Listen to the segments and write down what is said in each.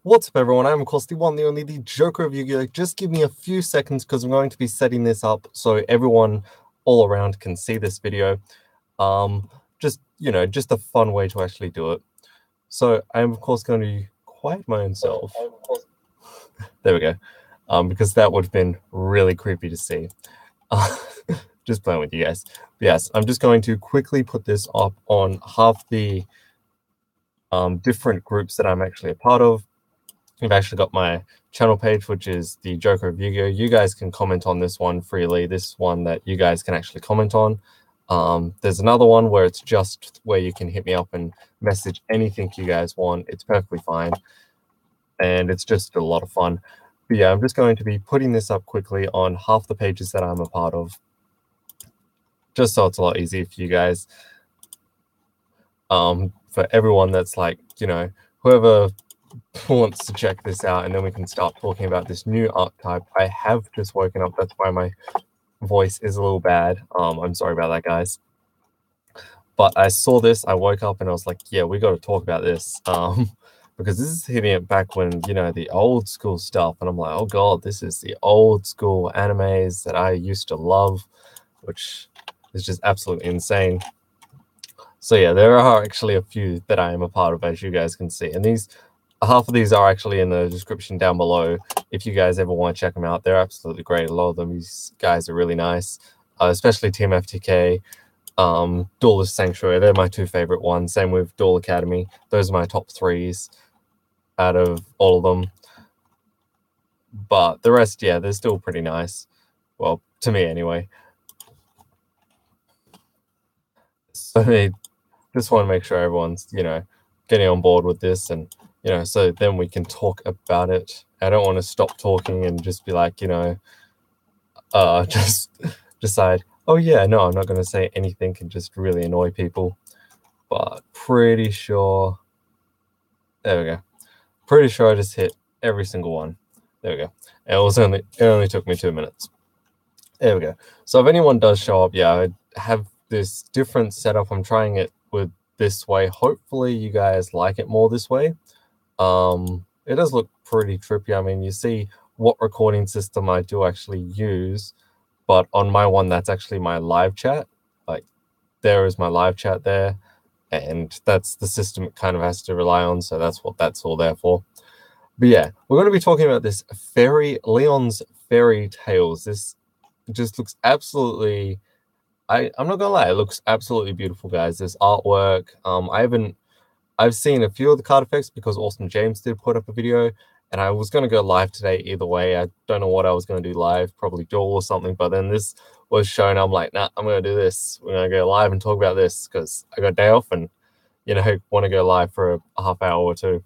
What's up, everyone? I'm, of course, the one, the only, the Joker of Yu-Gi-Oh! Just give me a few seconds because I'm going to be setting this up so everyone all around can see this video. Just a fun way to actually do it. So I'm, of course, going to quiet my own self. There we go. Because that would have been really creepy to see. Just playing with you guys. But yes, I'm just going to quickly put this up on half the different groups that I'm actually a part of. I've actually got my channel page, which is the Joker of Yu-Gi-Oh! You guys can comment on this one freely. This one that you guys can actually comment on. There's another one where it's just where you can hit me up and message anything you guys want. It's perfectly fine. And it's just a lot of fun. But yeah, I'm just going to be putting this up quickly on half the pages that I'm a part of. Just so it's a lot easier for you guys. For everyone that's like, whoever wants to check this out, and then we can start talking about this new archetype. I have just woken up. That's why my voice is a little bad. I'm sorry about that, guys. But I saw this, I woke up and I was like, yeah, we got to talk about this. Because this is hitting it back when, the old school stuff. And I'm like, oh God, this is the old school animes that I used to love, which is just absolutely insane. So yeah, there are actually a few that I am a part of, as you guys can see. And half of these are actually in the description down below. If you guys ever want to check them out, they're absolutely great. A lot of them, these guys are really nice, especially Team FTK, Duelist Sanctuary. They're my two favorite ones. Same with Duel Academy. Those are my top threes out of all of them. But the rest, yeah, they're still pretty nice. Well, to me anyway. So I just want to make sure everyone's, getting on board with this, and so then we can talk about it. I don't want to stop talking and just be like, just decide, oh yeah, no, I'm not going to say anything and just really annoy people. But pretty sure, there we go. Pretty sure I just hit every single one. There we go. And it only took me 2 minutes. There we go. So if anyone does show up, yeah, I have this different setup. I'm trying it with this way. Hopefully you guys like it more this way. It does look pretty trippy. I mean, you see what recording system I do actually use, but on my one, that's actually my live chat. Like, there is my live chat there, and that's the system it kind of has to rely on, so that's what that's all there for. But yeah, we're going to be talking about this Leon's Fairy Tales. This just looks absolutely... I'm not gonna lie, it looks absolutely beautiful, guys. This artwork, I've seen a few of the card effects because Austin James did put up a video, and I was gonna go live today either way. I don't know what I was gonna do live, probably Duel or something, but then this was shown. I'm like, nah, I'm gonna do this. We're gonna go live and talk about this because I got a day off and want to go live for a half hour or two.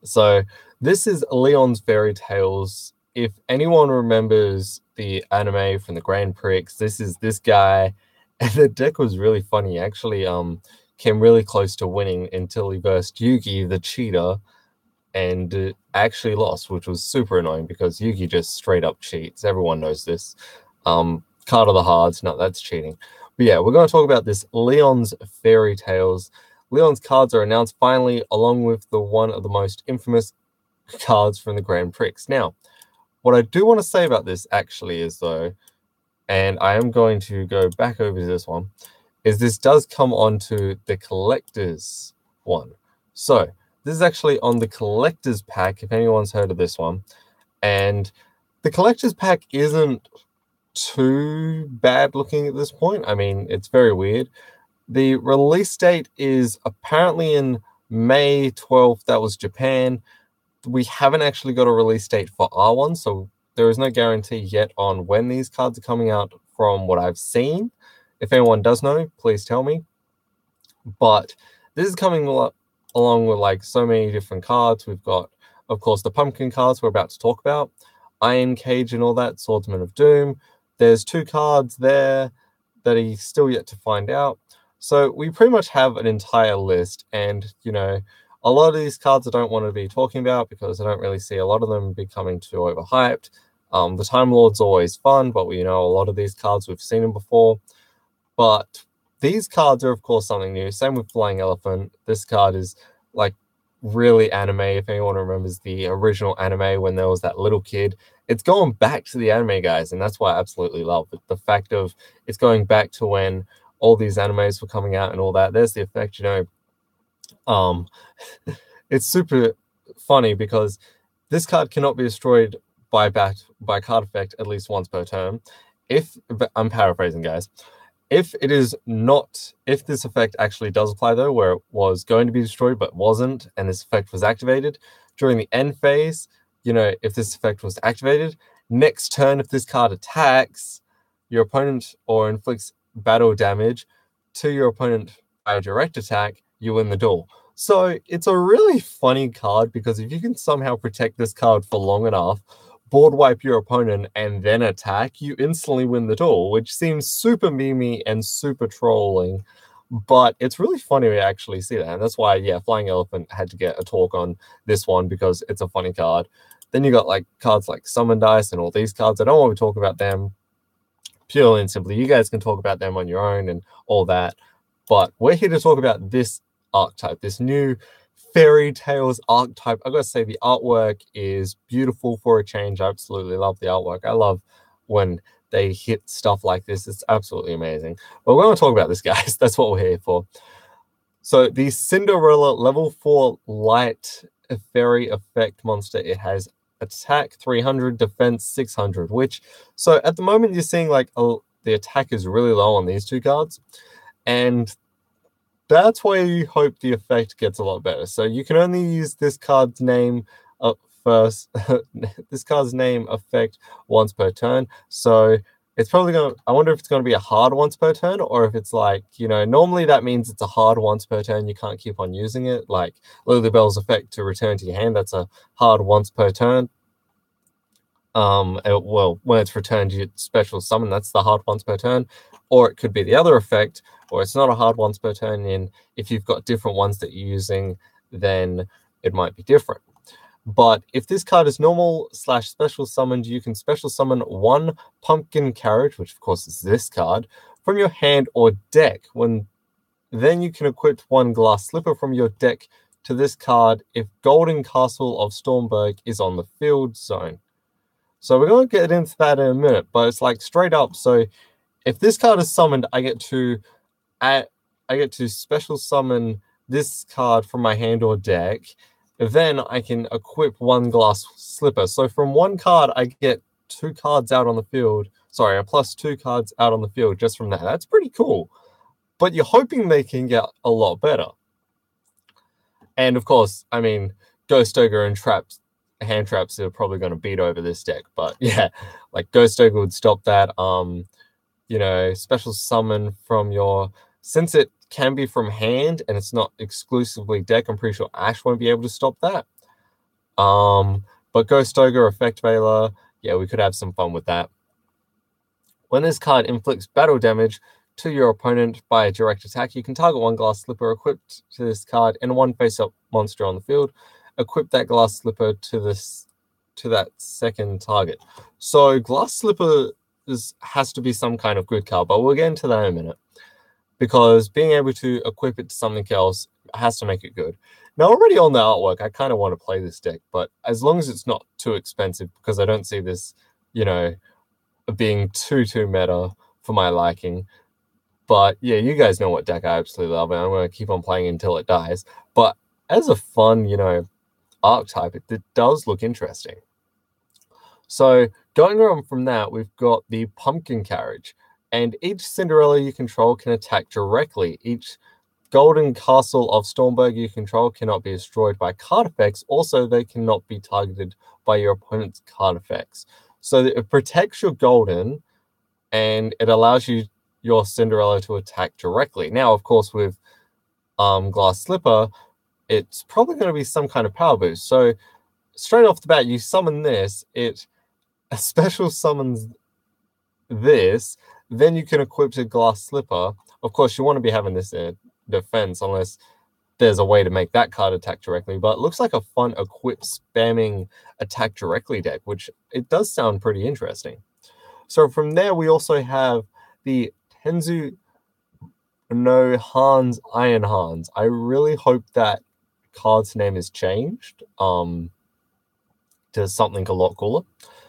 So this is Leon's Fairy Tales. If anyone remembers the anime from the Grand Prix, this is this guy, and the deck was really funny. He actually came really close to winning until he versed Yugi the cheater and actually lost, which was super annoying because Yugi just straight up cheats. Everyone knows this. Card of the Hearts, no, that's cheating. But yeah, we're going to talk about this Leon's Fairy Tales. Leon's cards are announced finally, along with one of the most infamous cards from the Grand Prix. Now, what I do want to say about this actually is, though, and I am going to go back over to this one, is this does come onto the collector's one. So this is actually on the collector's pack, if anyone's heard of this one. And the collector's pack isn't too bad looking at this point. I mean, it's very weird. The release date is apparently in May 12th. That was Japan. We haven't actually got a release date for our one, so there is no guarantee yet on when these cards are coming out from what I've seen. If anyone does know, please tell me. But this is coming along with like so many different cards. We've got, of course, the pumpkin cards we're about to talk about, Iron Cage and all that, Swordsman of Doom. There's 2 cards there that he's still yet to find out. So we pretty much have an entire list, and a lot of these cards I don't want to be talking about because I don't really see a lot of them becoming too overhyped. The Time Lord's always fun, but a lot of these cards we've seen them before. But these cards are, of course, something new. Same with Flying Elephant. This card is like really anime. If anyone remembers the original anime when there was that little kid, it's going back to the anime, guys, and that's why I absolutely love it. The fact of it's going back to when all these animes were coming out and all that. There's the effect, you know. It's super funny because this card cannot be destroyed by card effect at least once per turn. I'm paraphrasing, guys. If this effect actually does apply though, where it was going to be destroyed but wasn't, and this effect was activated during the end phase, you know, if this effect was activated, next turn, if this card attacks your opponent or inflicts battle damage to your opponent by a direct attack, you win the duel. So it's a really funny card because if you can somehow protect this card for long enough, board wipe your opponent and then attack, you instantly win the duel, which seems super memey and super trolling. But it's really funny to actually see that. And that's why, yeah, Flying Elephant had to get a talk on this one because it's a funny card. Then you got like cards like Summon Dice and all these cards. I don't want to talk about them purely and simply. You guys can talk about them on your own and all that. But we're here to talk about this archetype, this new Fairy Tales archetype. I gotta say the artwork is beautiful for a change. I absolutely love the artwork. I love when they hit stuff like this. It's absolutely amazing. But we're going to talk about this, guys. That's what we're here for. So the Cinderella level 4 light fairy effect monster, it has attack 300, defense 600, which, so at the moment you're seeing like the attack is really low on these two cards, and that's why you hope the effect gets a lot better. So you can only use this card's name first, this card's name effect once per turn. So it's probably going to, I wonder if it's going to be a hard once per turn, or if it's like, you know, normally that means it's a hard once per turn. You can't keep on using it. Like Lilybell's effect to return to your hand, that's a hard once per turn. Well, when it's returned, you special summon, that's the hard once per turn. Or it could be the other effect, or it's not a hard once per turn. And if you've got different ones that you're using, then it might be different. But if this card is normal / special summoned, you can special summon one pumpkin carriage, which of course is this card, from your hand or deck. Then you can equip one glass slipper from your deck to this card if Golden Castle of Stormberg is on the field zone. So we're going to get into that in a minute, but it's like straight up. So if this card is summoned, I get to special summon this card from my hand or deck. Then I can equip one glass slipper. So from one card, I get 2 cards out on the field. Sorry, a +2 cards out on the field just from that. That's pretty cool. But you're hoping they can get a lot better. And of course, I mean, Ghost Ogre and hand traps are probably going to beat over this deck. But yeah, like Ghost Ogre would stop that. You know, special summon from your, since it can be from hand and it's not exclusively deck, I'm pretty sure Ash won't be able to stop that. But Ghost Ogre, Effect Veiler, yeah, we could have some fun with that. When this card inflicts battle damage to your opponent by a direct attack, you can target one glass slipper equipped to this card and one face-up monster on the field. Equip that glass slipper to that second target. So glass slipper has to be some kind of good card, but we'll get into that in a minute. Because being able to equip it to something else has to make it good. Now, already on the artwork, I kind of want to play this deck, but as long as it's not too expensive, because I don't see this, you know, being too meta for my liking. But yeah, you guys know what deck I absolutely love, and I'm going to keep on playing until it dies. But as a fun, you know, archetype, it does look interesting. So going on from that, we've got the pumpkin carriage. And each Cinderella you control can attack directly. Each Golden Castle of Stormberg you control cannot be destroyed by card effects. Also, they cannot be targeted by your opponent's card effects. So it protects your Golden, and it allows your Cinderella to attack directly. Now, of course, with Glass Slipper, it's probably going to be some kind of power boost. So straight off the bat, you summon this, it special summons this, then you can equip a Glass Slipper. Of course, you want to be having this in defense unless there's a way to make that card attack directly. But it looks like a fun equip spamming attack directly deck, which it does sound pretty interesting. So from there, we also have the Tenzu no Hans Iron Hans. I really hope that card's name is changed to something a lot cooler.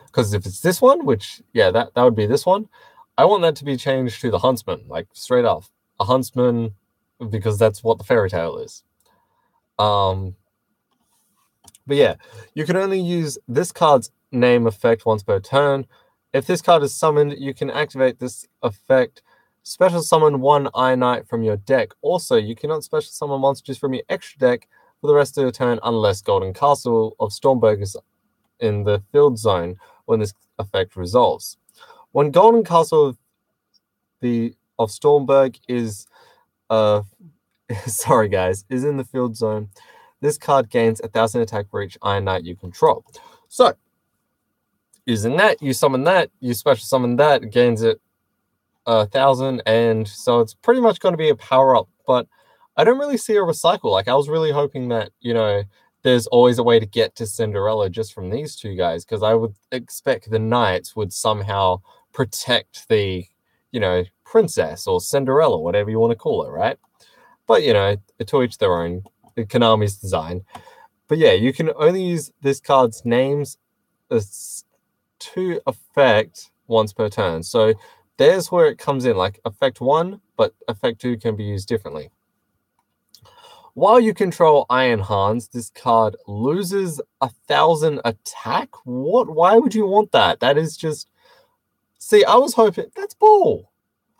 Because if it's this one, which, yeah, that would be this one, I want that to be changed to the Huntsman, like straight off. A Huntsman, because that's what the fairy tale is. But yeah, you can only use this card's name effect once per turn. If this card is summoned, you can activate this effect. Special summon one Iron Knight from your deck. Also, you cannot special summon monsters from your extra deck for the rest of your turn unless Golden Castle of Stormberg is in the field zone when this effect resolves. When Golden Castle of Stormberg is sorry guys, is in the field zone, this card gains 1,000 attack for each Iron Knight you control. So, using that, you summon that, you special summon that, it gains it 1,000, and so it's pretty much going to be a power up. But I don't really see a recycle. Like, I was really hoping that, you know, there's always a way to get to Cinderella just from these two guys, because I would expect the knights would somehow protect the, you know, princess or Cinderella, whatever you want to call it, right? But, you know, to each their own. Konami's design. But yeah, you can only use this card's names to effect once per turn. So there's where it comes in, like effect 1, but effect 2 can be used differently. While you control Iron Hans, this card loses 1,000 attack. What? Why would you want that? That is just... See, I was hoping... That's bull.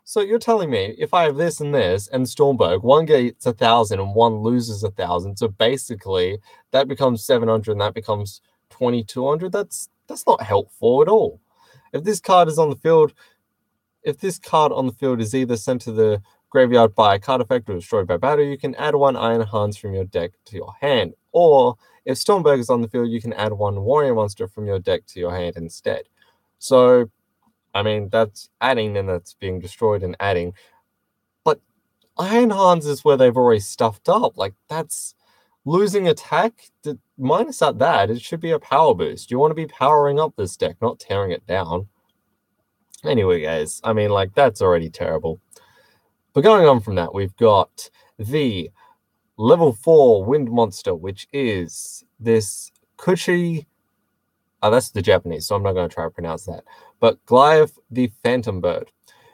So you're telling me if I have this and this and Stormberg, one gets 1,000 and one loses 1,000. So basically that becomes 700 and that becomes 2,200. That's not helpful at all. If this card is on the field, if this card on the field is either sent to the graveyard by a card effect or destroyed by battle, you can add one Iron Hans from your deck to your hand. Or if Stormberg is on the field, you can add one warrior monster from your deck to your hand instead. So I mean, that's adding and that's being destroyed and adding. But Iron Hans is where they've already stuffed up. Like, that's losing attack. Minus out that, it should be a power boost. You want to be powering up this deck, not tearing it down. Anyway, guys, I mean, like, that's already terrible. But going on from that, we've got the level 4 wind monster, which is this Kuchi... that's the Japanese, so I'm not going to try to pronounce that. But Goliath the Phantom Bird.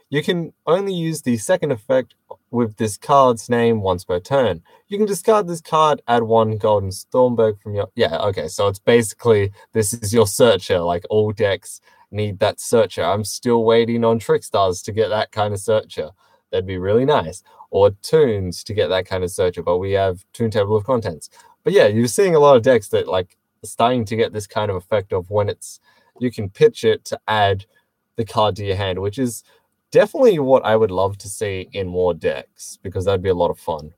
You can only use the second effect with this card's name once per turn. You can discard this card, add one Golden Stormberg from your... Yeah, okay, so it's basically, this is your searcher. Like, all decks need that searcher. I'm still waiting on Trickstars to get that kind of searcher. That'd be really nice. Or Toons to get that kind of searcher, but we have Toon Table of Contents. But yeah, you're seeing a lot of decks that, like, starting to get this kind of effect of when it's... You can pitch it to add the card to your hand, which is definitely what I would love to see in more decks, because that'd be a lot of fun.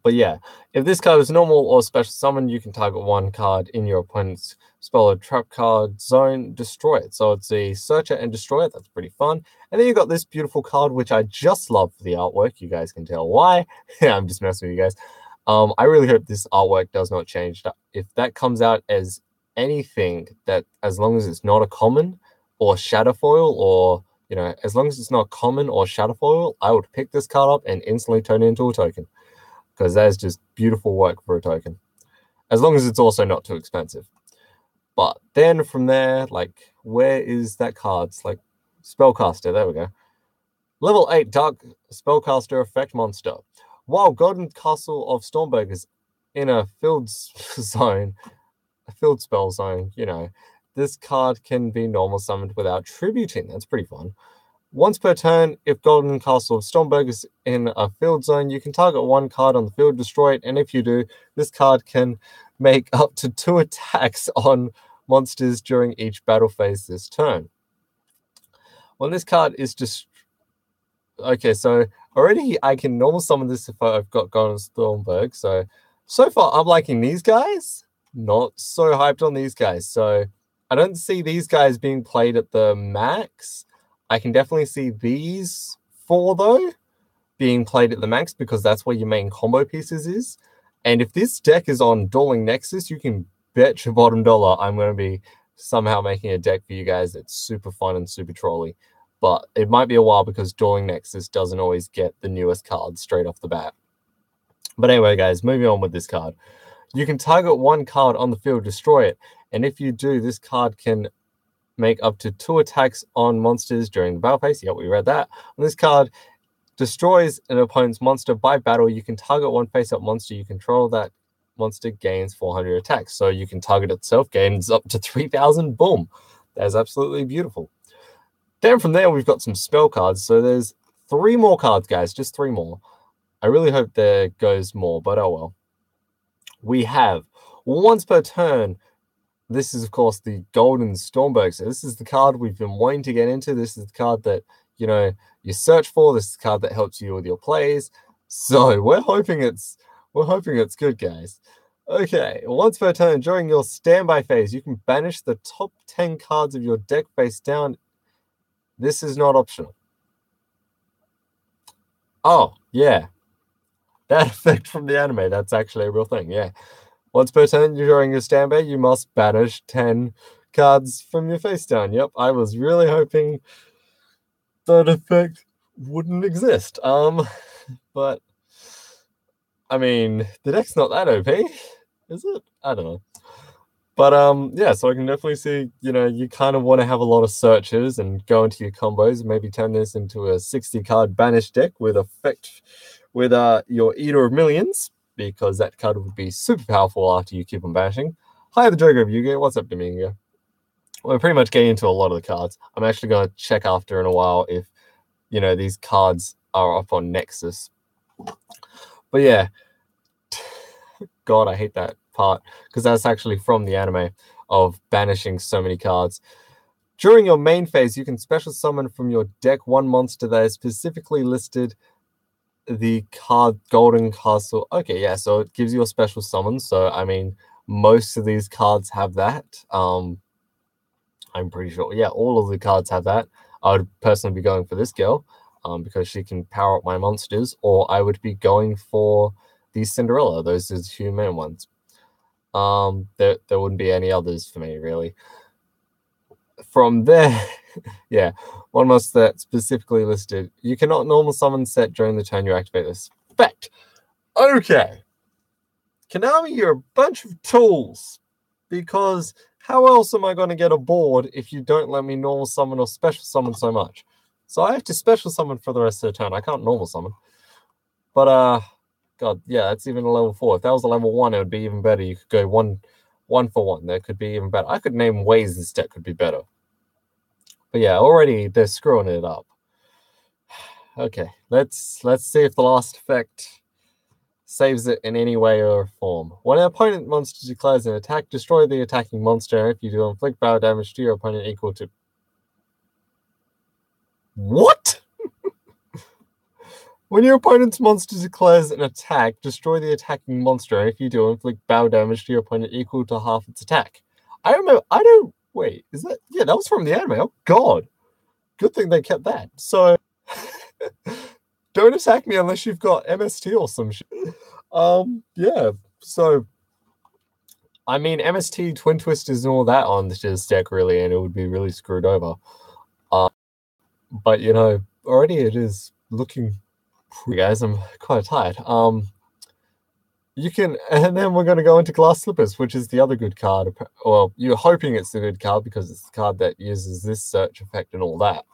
But yeah, if this card is normal or special summon, you can target one card in your opponent's spell or trap card zone, destroy it. So it's a searcher and destroy it. That's pretty fun. And then you got this beautiful card, which I just love for the artwork. You guys can tell why. I'm just messing with you guys. I really hope this artwork does not change. If that comes out as anything, that as long as it's not a common or shadowfoil, or, you know, as long as it's not common or shadowfoil, I would pick this card up and instantly turn it into a token, because that is just beautiful work for a token, as long as it's also not too expensive. But then from there, like, where is that card? It's like Spellcaster. There we go. Level 8 Dark Spellcaster Effect Monster. While Golden Castle of Stormberg is in a field zone, a field spell zone, you know, this card can be normal summoned without tributing. That's pretty fun. Once per turn, if Golden Castle of Stormberg is in a field zone, you can target one card on the field, destroy it, and if you do, this card can make up to 2 attacks on monsters during each battle phase this turn. When this card is just... Okay, so already I can normal summon this if I've got Golden Stormberg. So far I'm liking these guys. Not so hyped on these guys. So I don't see these guys being played at the max. I can definitely see these 4, though, being played at the max, because that's where your main combo pieces is. And if this deck is on Dueling Nexus, you can bet your bottom dollar I'm going to be somehow making a deck for you guys that's super fun and super trolly. But it might be a while, because Dueling Nexus doesn't always get the newest cards straight off the bat. But anyway, guys, moving on with this card. You can target one card on the field, destroy it. And if you do, this card can make up to 2 attacks on monsters during the battle phase. Yep, we read that. On this card, destroys an opponent's monster by battle. You can target one face-up monster you control. That monster gains 400 attacks. So you can target itself, gains up to 3,000. Boom. That is absolutely beautiful. Then from there, we've got some spell cards. So there's 3 more cards, guys. Just 3 more. I really hope there goes more, but oh well. We have once per turn. This is, of course, the Golden Stormberg. So this is the card we've been wanting to get into. This is the card that, you know, you search for. This is the card that helps you with your plays. So we're hoping it's good, guys. Okay, once per turn, during your standby phase, you can banish the top 10 cards of your deck face down. This is not optional. Oh, yeah. That effect from the anime, that's actually a real thing, yeah. Once per turn during your standby, you must banish 10 cards from your face down. Yep, I was really hoping that effect wouldn't exist. But I mean, the deck's not that OP, is it? I don't know. But yeah, so I can definitely see, you know, you kind of want to have a lot of searches and go into your combos, maybe turn this into a 60-card banish deck with effect with your Eater of Millions, because that card would be super powerful after you keep on banishing. Hi, the Joker of Yu-Gi-Oh! What's up, Domingo? We're pretty much getting into a lot of the cards. I'm actually going to check after in a while if, you know, these cards are up on Nexus. But yeah, God, I hate that part, because that's actually from the anime of banishing so many cards. During your main phase, you can special summon from your deck one monster that is specifically listed the card Golden Castle. Okay, yeah, so it gives you a special summon. So I mean, most of these cards have that. I'm pretty sure. Yeah, all of the cards have that. I would personally be going for this girl, because she can power up my monsters, or I would be going for the Cinderella. Those are the 2 main ones. There wouldn't be any others for me, really. From there, yeah, one monster that's specifically listed. You cannot normal summon set during the turn you activate this effect. Okay. Konami, you're a bunch of tools. Because how else am I going to get a board if you don't let me normal summon or special summon so much? So I have to special summon for the rest of the turn. I can't normal summon. But, God, yeah, that's even a level 4. If that was a level 1, it would be even better. You could go one for one. That could be even better. I could name ways this deck could be better. But yeah, already they're screwing it up. Okay, let's see if the last effect saves it in any way or form. When an opponent monster declares an attack, destroy the attacking monster. If you do, inflict battle damage to your opponent equal to... What? When your opponent's monster declares an attack, destroy the attacking monster. If you do, inflict battle damage to your opponent equal to half its attack. I remember... Wait, is that... Yeah, that was from the anime. Oh, God. Good thing they kept that. So... Don't attack me unless you've got MST or some shit. Yeah, so I mean, MST, Twin Twisters, and all that on this deck, really, and it would be really screwed over. But, you know, already it is looking pretty, guys. I'm quite tired. You can, and then we're going to go into Glass Slippers, which is the other good card. Well, you're hoping it's the good card because it's the card that uses this search effect and all that.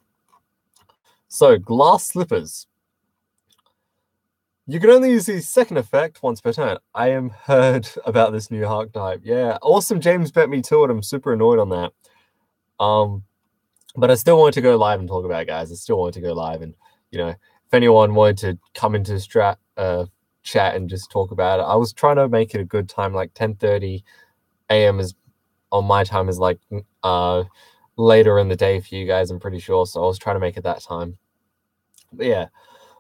So, Glass Slippers. You can only use the second effect once per turn. I am heard about this new archetype. Yeah, Awesome James bet me to it. I'm super annoyed on that. But I still want to go live and talk about it, guys. I still want to go live, and you know, if anyone wanted to come into chat and just talk about it, I was trying to make it a good time, like 10:30 a.m. is on my time is like later in the day for you guys. I'm pretty sure, so I was trying to make it that time. But yeah.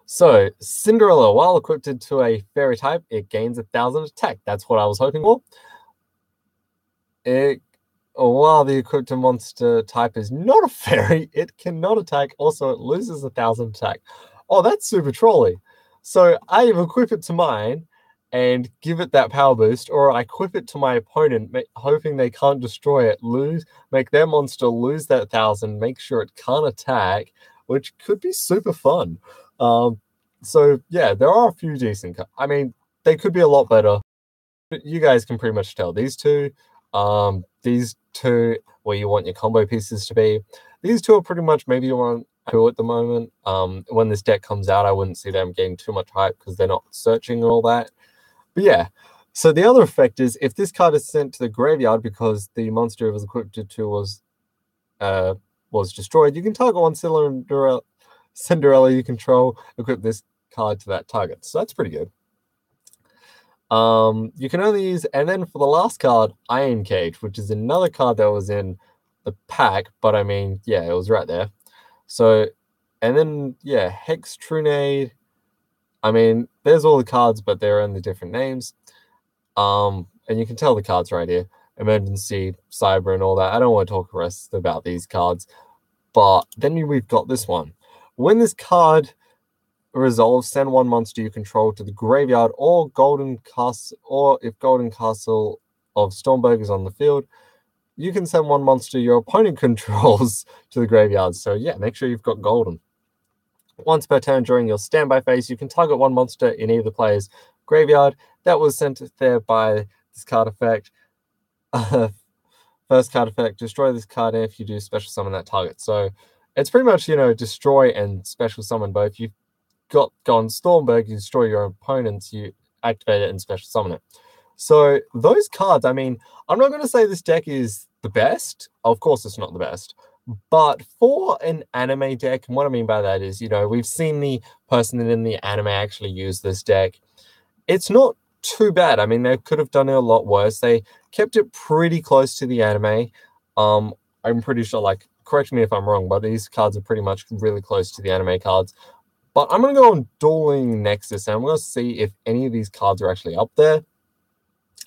So, Cinderella, while equipped to a fairy type, it gains 1,000 attack. That's what I was hoping for. While the equipped monster type is not a fairy, it cannot attack. Also, it loses 1,000 attack. Oh, that's super trolly. So, I either equip it to mine and give it that power boost, or I equip it to my opponent, hoping they can't destroy it, make their monster lose that 1,000, make sure it can't attack, which could be super fun. So yeah, there are a few decent. I mean, they could be a lot better. But you guys can pretty much tell these two where you want your combo pieces to be. These two are pretty much maybe you want two at the moment. When this deck comes out, I wouldn't see them getting too much hype because they're not searching and all that. But yeah, so the other effect is if this card is sent to the graveyard because the monster it was equipped to was destroyed, you can target one Cinderella you control, equip this card to that target. So that's pretty good. You can only use, and then for the last card, Iron Cage, which is another card that was in the pack, but I mean, yeah, it was right there. So, and then, yeah, Hex Trunade. I mean, there's all the cards, but they're in the different names. And you can tell the cards right here. Emergency, Cyber, and all that. I don't want to talk the rest about these cards. But then we've got this one. When this card resolves, send one monster you control to the graveyard or Golden Castle, or if Golden Castle of Stormberg is on the field, you can send one monster your opponent controls to the graveyard. So yeah, make sure you've got Golden. Once per turn during your standby phase, you can target one monster in either player's graveyard that was sent there by this card effect. First card effect, destroy this card if you do special summon that target. So it's pretty much, destroy and special summon both. You've got Golden Stormberg, you destroy your opponents, you activate it and special summon it. So those cards, I mean, I'm not going to say this deck is the best. Of course, it's not the best. But for an anime deck, and what I mean by that is, we've seen the person in the anime actually use this deck. It's not too bad. I mean, they could have done it a lot worse. They kept it pretty close to the anime. I'm pretty sure, correct me if I'm wrong, but these cards are pretty much really close to the anime cards. But I'm going to go on Dueling Nexus, and I'm going to see if any of these cards are actually up there.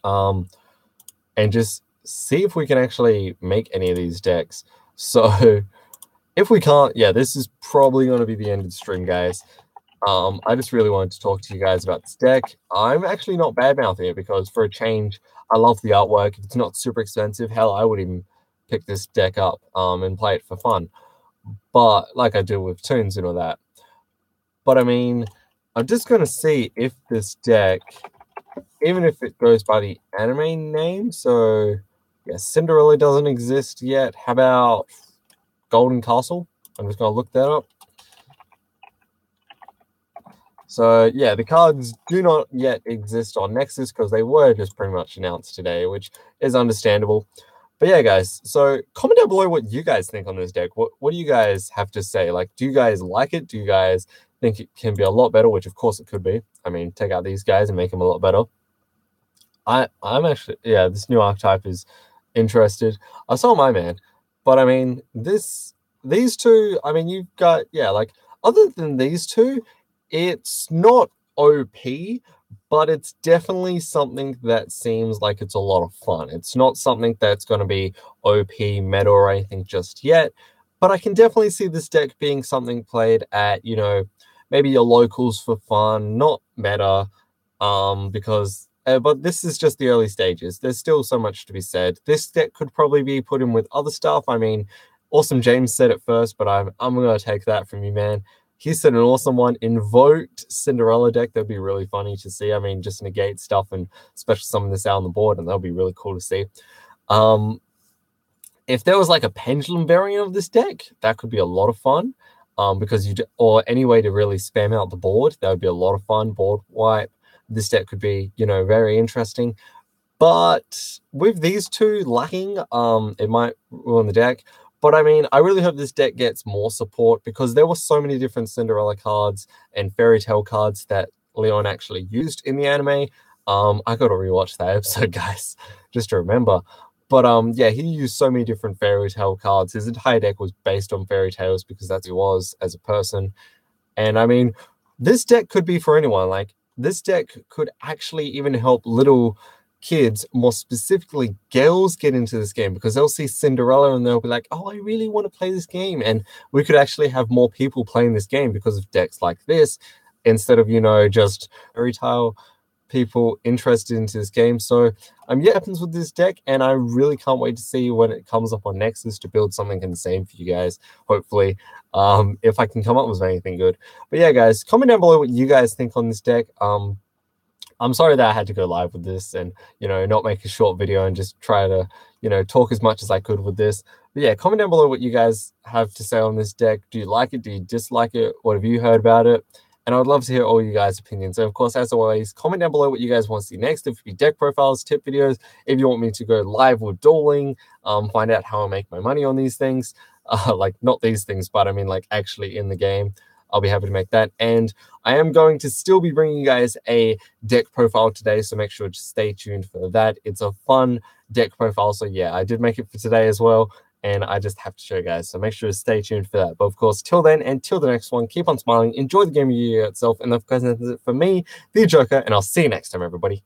And just see if we can actually make any of these decks. So if we can't, yeah, this is probably going to be the end of the stream, guys. I just really wanted to talk to you guys about this deck. I'm actually not bad-mouthing it because for a change, I love the artwork. It's not super expensive. Hell, I would even pick this deck up and play it for fun. But like I do with Toons and all that. But I mean, I'm just going to see if this deck, even if it goes by the anime name, so yeah, Cinderella doesn't exist yet. How about Golden Castle? I'm just going to look that up. So yeah, the cards do not yet exist on Nexus because they were just pretty much announced today, which is understandable. But yeah, guys, so comment down below what you guys think on this deck. What do you guys have to say? Do you guys like it? Do you guys think it can be a lot better? Which of course it could be. I mean, take out these guys and make them a lot better. I'm actually, yeah, this new archetype is interested. I saw my man, but I mean, these two, I mean, you've got, yeah, other than these two, it's not OP, but it's definitely something that seems like it's a lot of fun. It's not something that's going to be OP, meta, or anything just yet, but I can definitely see this deck being something played at, maybe your locals for fun, not meta, because... but this is just the early stages. There's still so much to be said. This deck could probably be put in with other stuff. I mean, Awesome James said it first, but I'm going to take that from you, man. He said an awesome one. Invoked Cinderella deck. That'd be really funny to see. I mean, just negate stuff and special summon this out on the board, and that'll be really cool to see. If there was a pendulum variant of this deck, that could be a lot of fun. Because or any way to really spam out the board, that would be a lot of fun. Board wipe. This deck could be, very interesting. But with these two lacking, it might ruin the deck. But I mean, I really hope this deck gets more support because there were so many different Cinderella cards and fairy tale cards that Leon actually used in the anime. I got to rewatch that episode, guys, just to remember. But yeah, he used so many different fairy tale cards. His entire deck was based on fairy tales because that's who he was as a person. And I mean, this deck could be for anyone. This deck could actually even help little kids, more specifically girls, get into this game because they'll see Cinderella and they'll be like, oh, I really want to play this game. And we could actually have more people playing this game because of decks like this instead of, just fairy tale people interested into this game. So yeah, it happens with this deck, and I really can't wait to see when it comes up on Nexus to build something insane for you guys, hopefully, if I can come up with anything good. But yeah, guys, comment down below what you guys think on this deck. I'm sorry that I had to go live with this and, not make a short video and just try to, talk as much as I could with this. But yeah, comment down below what you guys have to say on this deck. Do you like it? Do you dislike it? What have you heard about it? And I would love to hear all you guys' opinions. And of course, as always, comment down below what you guys want to see next. If it be deck profiles, tip videos, if you want me to go live with dueling, find out how I make my money on these things. Like not these things, but I mean like actually in the game. I'll be happy to make that. And I am going to still be bringing you guys a deck profile today, so make sure to stay tuned for that. It's a fun deck profile. So yeah, I did make it for today as well. And I just have to show you guys. So make sure to stay tuned for that. But of course, till then and till the next one, keep on smiling, enjoy the game of you itself. And of course, that's it for me, the Joker, and I'll see you next time, everybody.